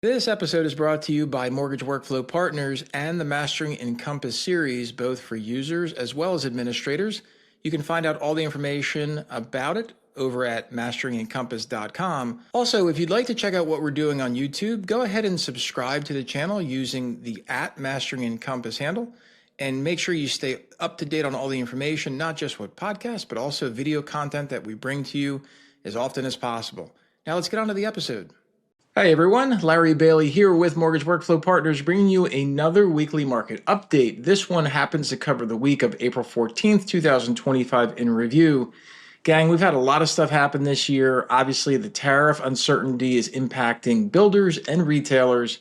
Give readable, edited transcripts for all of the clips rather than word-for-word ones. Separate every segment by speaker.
Speaker 1: This episode is brought to you by Mortgage Workflow Partners and the Mastering Encompass series, both for users as well as administrators. You can find out all the information about it over at masteringencompass.com. Also, if you'd like to check out what we're doing on YouTube, go ahead and subscribe to the channel using the @MasteringEncompass handle. And make sure you stay up to date on all the information, not just with podcasts, but also video content that we bring to you as often as possible. Now let's get on to the episode. Hi everyone, Larry Bailey here with Mortgage Workflow Partners, bringing you another weekly market update. This one happens to cover the week of April 14th, 2025 in review. Gang, we've had a lot of stuff happen this year. Obviously, the tariff uncertainty is impacting builders and retailers.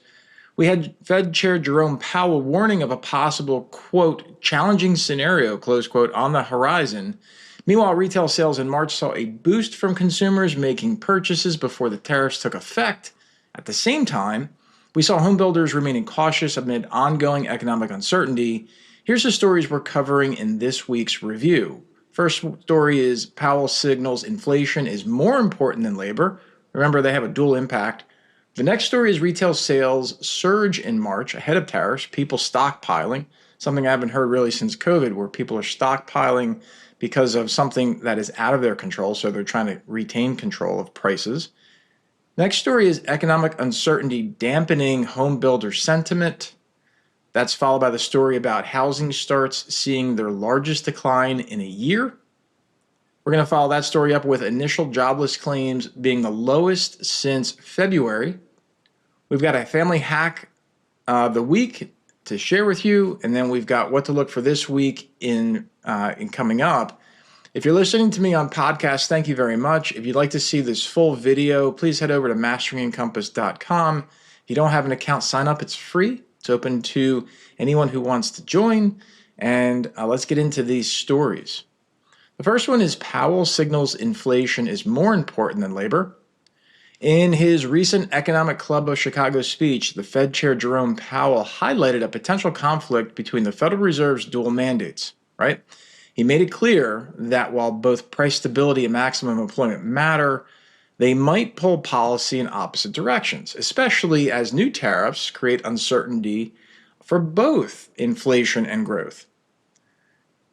Speaker 1: We had Fed Chair Jerome Powell warning of a possible, quote, challenging scenario, close quote, on the horizon. Meanwhile, retail sales in March saw a boost from consumers making purchases before the tariffs took effect. At the same time, we saw home builders remaining cautious amid ongoing economic uncertainty. Here's the stories we're covering in this week's review. First story is Powell signals inflation is more important than labor. Remember, they have a dual impact. The next story is retail sales surge in March ahead of tariffs, people stockpiling, something I haven't heard really since COVID, where people are stockpiling because of something that is out of their control, so they're trying to retain control of prices. Next story is economic uncertainty dampening home builder sentiment. That's followed by the story about housing starts seeing their largest decline in a year. We're going to follow that story up with initial jobless claims being the lowest since February. We've got a family hack of the week to share with you, and then we've got what to look for this week in coming up. If you're listening to me on podcast, thank you very much. If you'd like to see this full video, please head over to masteringencompass.com. If you don't have an account, sign up. It's free. It's open to anyone who wants to join. And let's get into these stories. The first one is Powell signals inflation is more important than labor. In his recent Economic Club of Chicago speech, the Fed Chair Jerome Powell highlighted a potential conflict between the Federal Reserve's dual mandates, right? He made it clear that while both price stability and maximum employment matter, they might pull policy in opposite directions, especially as new tariffs create uncertainty for both inflation and growth.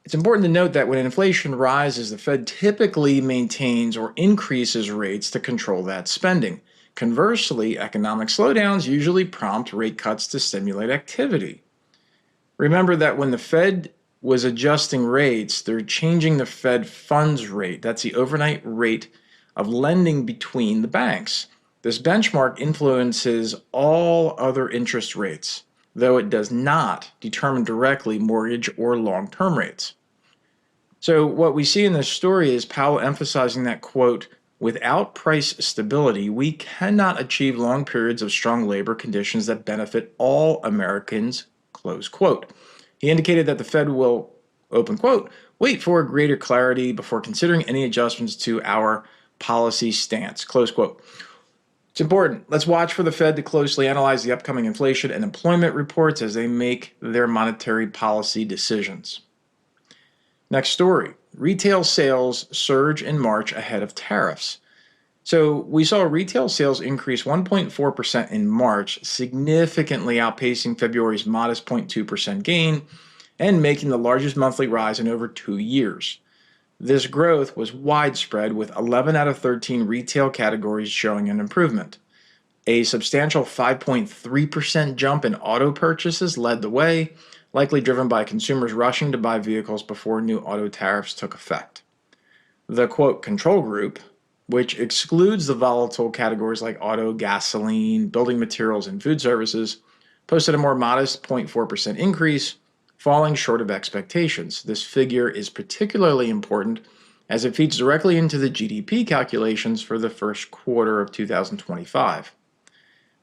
Speaker 1: It's important to note that when inflation rises, the Fed typically maintains or increases rates to control that spending. Conversely, economic slowdowns usually prompt rate cuts to stimulate activity. Remember that when the Fed was adjusting rates, they're changing the Fed funds rate. That's the overnight rate of lending between the banks. This benchmark influences all other interest rates, though it does not determine directly mortgage or long-term rates. So what we see in this story is Powell emphasizing that, quote, without price stability, we cannot achieve long periods of strong labor conditions that benefit all Americans, close quote. He indicated that the Fed will, open quote, wait for greater clarity before considering any adjustments to our policy stance, close quote. It's important. Let's watch for the Fed to closely analyze the upcoming inflation and employment reports as they make their monetary policy decisions. Next story, retail sales surge in March ahead of tariffs. So we saw retail sales increase 1.4% in March, significantly outpacing February's modest 0.2% gain and making the largest monthly rise in over 2 years. This growth was widespread, with 11 out of 13 retail categories showing an improvement. A substantial 5.3% jump in auto purchases led the way, likely driven by consumers rushing to buy vehicles before new auto tariffs took effect. The, quote, control group, which excludes the volatile categories like auto, gasoline, building materials, and food services, posted a more modest 0.4% increase, falling short of expectations. This figure is particularly important as it feeds directly into the GDP calculations for the first quarter of 2025.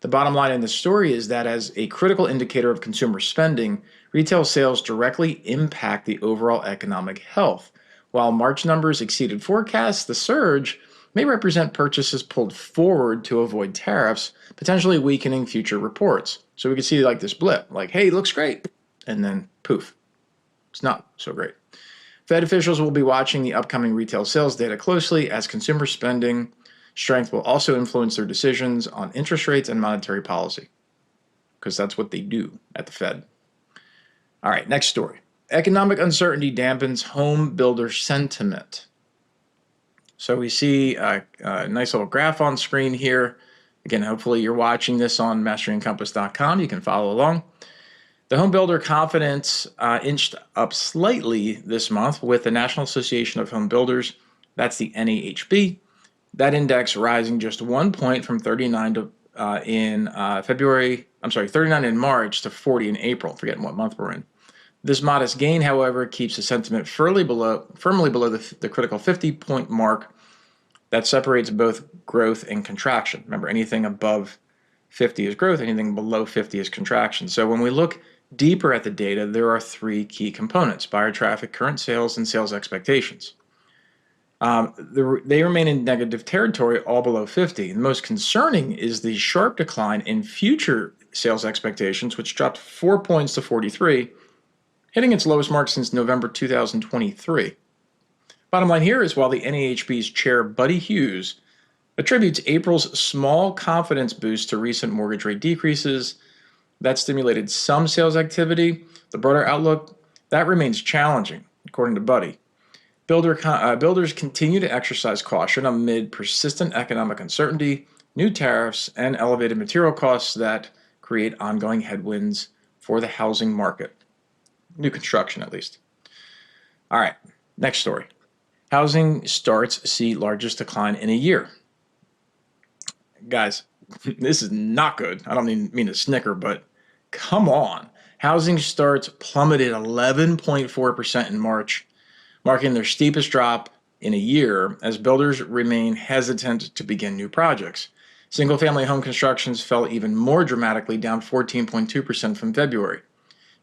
Speaker 1: The bottom line in this story is that as a critical indicator of consumer spending, retail sales directly impact the overall economic health. While March numbers exceeded forecasts, the surge may represent purchases pulled forward to avoid tariffs, potentially weakening future reports. So we can see like this blip, like, hey, looks great, and then poof, it's not so great. Fed officials will be watching the upcoming retail sales data closely as consumer spending strength will also influence their decisions on interest rates and monetary policy, because that's what they do at the Fed. All right, next story. Economic uncertainty dampens home builder sentiment. So we see a nice little graph on screen here. Again, hopefully you're watching this on masteringencompass.com. You can follow along. The home builder confidence inched up slightly this month with the National Association of Home Builders. That's the NAHB. That index rising just 1 point from 39 in 39 in March to 40 in April, forgetting what month we're in. This modest gain, however, keeps the sentiment firmly below the critical 50-point mark that separates both growth and contraction. Remember, anything above 50 is growth, anything below 50 is contraction. So when we look deeper at the data, there are three key components: buyer traffic, current sales, and sales expectations. They remain in negative territory, all below 50. The most concerning is the sharp decline in future sales expectations, which dropped 4 points to 43, hitting its lowest mark since November 2023. Bottom line here is, while the NAHB's chair, Buddy Hughes, attributes April's small confidence boost to recent mortgage rate decreases that stimulated some sales activity, the broader outlook, that remains challenging, according to Buddy. Builders continue to exercise caution amid persistent economic uncertainty, new tariffs, and elevated material costs that create ongoing headwinds for the housing market. New construction, at least. All right, next story. Housing starts see largest decline in a year. Guys, this is not good. I don't mean to snicker, but come on. Housing starts plummeted 11.4% in March, marking their steepest drop in a year as builders remain hesitant to begin new projects. Single-family home constructions fell even more dramatically, down 14.2% from February.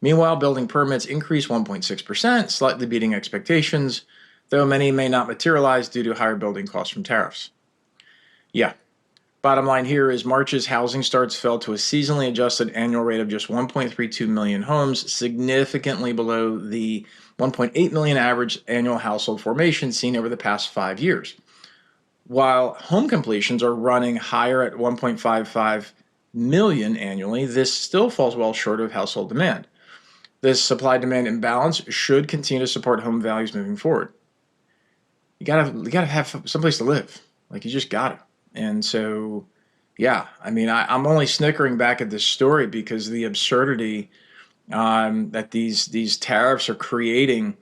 Speaker 1: Meanwhile, building permits increased 1.6%, slightly beating expectations, though many may not materialize due to higher building costs from tariffs. Yeah. Bottom line here is March's housing starts fell to a seasonally adjusted annual rate of just 1.32 million homes, significantly below the 1.8 million average annual household formation seen over the past 5 years. While home completions are running higher at 1.55 million annually, this still falls well short of household demand. This supply-demand imbalance should continue to support home values moving forward. You gotta have someplace to live. Like, you just gotta. And so, yeah, I mean, I'm only snickering back at this story because the absurdity that these tariffs are creating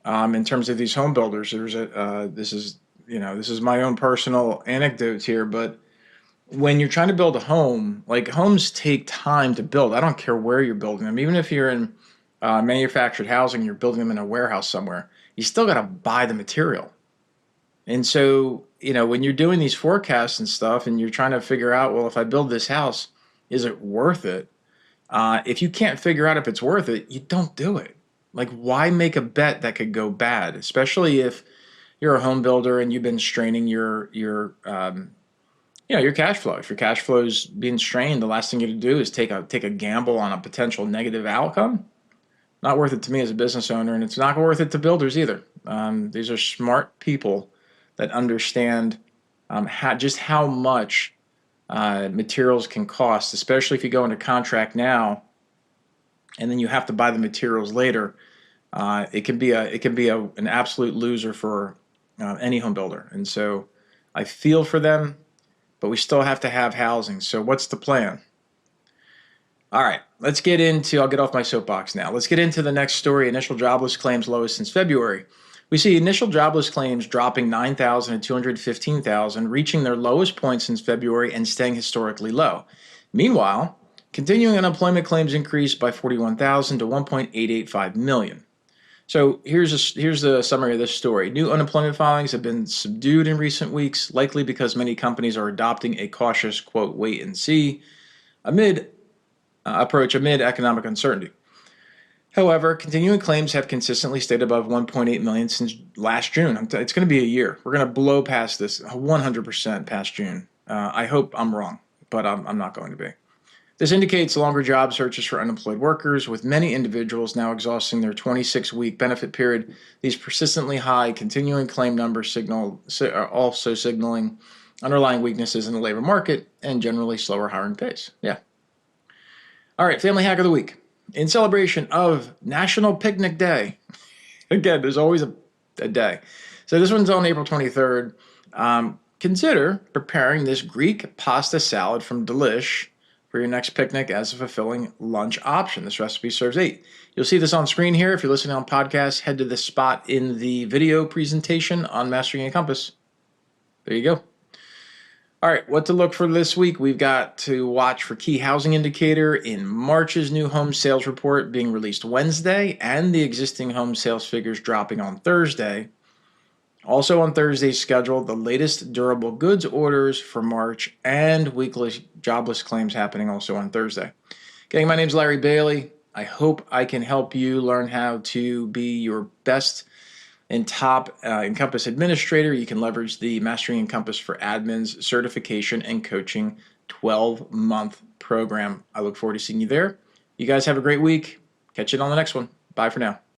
Speaker 1: in terms of these home builders. This is my own personal anecdote here, but when you're trying to build a home, like, homes take time to build. I don't care where you're building them. Even if you're in manufactured housing, you're building them in a warehouse somewhere, you still got to buy the material. And so, when you're doing these forecasts and stuff and you're trying to figure out, well, if I build this house, is it worth it? If you can't figure out if it's worth it, you don't do it. Like, why make a bet that could go bad, especially if you're a home builder and you've been straining your cash flow. If your cash flow is being strained, the last thing you do is take a gamble on a potential negative outcome. Not worth it to me as a business owner, and it's not worth it to builders either. These are smart people that understand how much materials can cost, especially if you go into contract now, and then you have to buy the materials later. It can be an absolute loser for any home builder. And so I feel for them, but we still have to have housing. So what's the plan? All right, I'll get off my soapbox now. Let's get into the next story. Initial jobless claims lowest since February. We see initial jobless claims dropping 9,000 to 215,000, reaching their lowest point since February and staying historically low. Meanwhile, continuing unemployment claims increased by 41,000 to 1.885 million. So here's the summary of this story. New unemployment filings have been subdued in recent weeks, likely because many companies are adopting a cautious, quote, wait and see approach amid economic uncertainty. However, continuing claims have consistently stayed above 1.8 million since last June. It's going to be a year. We're going to blow past this 100% past June. I hope I'm wrong, but I'm not going to be. This indicates longer job searches for unemployed workers, with many individuals now exhausting their 26-week benefit period. These persistently high continuing claim numbers are also signaling underlying weaknesses in the labor market, and generally slower hiring pace. Yeah. All right, family hack of the week. In celebration of National Picnic Day. Again, there's always a day. So this one's on April 23rd. Consider preparing this Greek pasta salad from Delish for your next picnic as a fulfilling lunch option. This recipe serves 8. You'll see this on screen here. If you're listening on podcast, head to this spot in the video presentation on Mastering Encompass. There you go. All right, what to look for this week? We've got to watch for key housing indicator in March's new home sales report being released Wednesday and the existing home sales figures dropping on Thursday. Also on Thursday's schedule, the latest durable goods orders for March and weekly jobless claims happening also on Thursday. Okay, my name's Larry Bailey. I hope I can help you learn how to be your best and top Encompass administrator. You can leverage the Mastering Encompass for Admins certification and coaching 12-month program. I look forward to seeing you there. You guys have a great week. Catch you on the next one. Bye for now.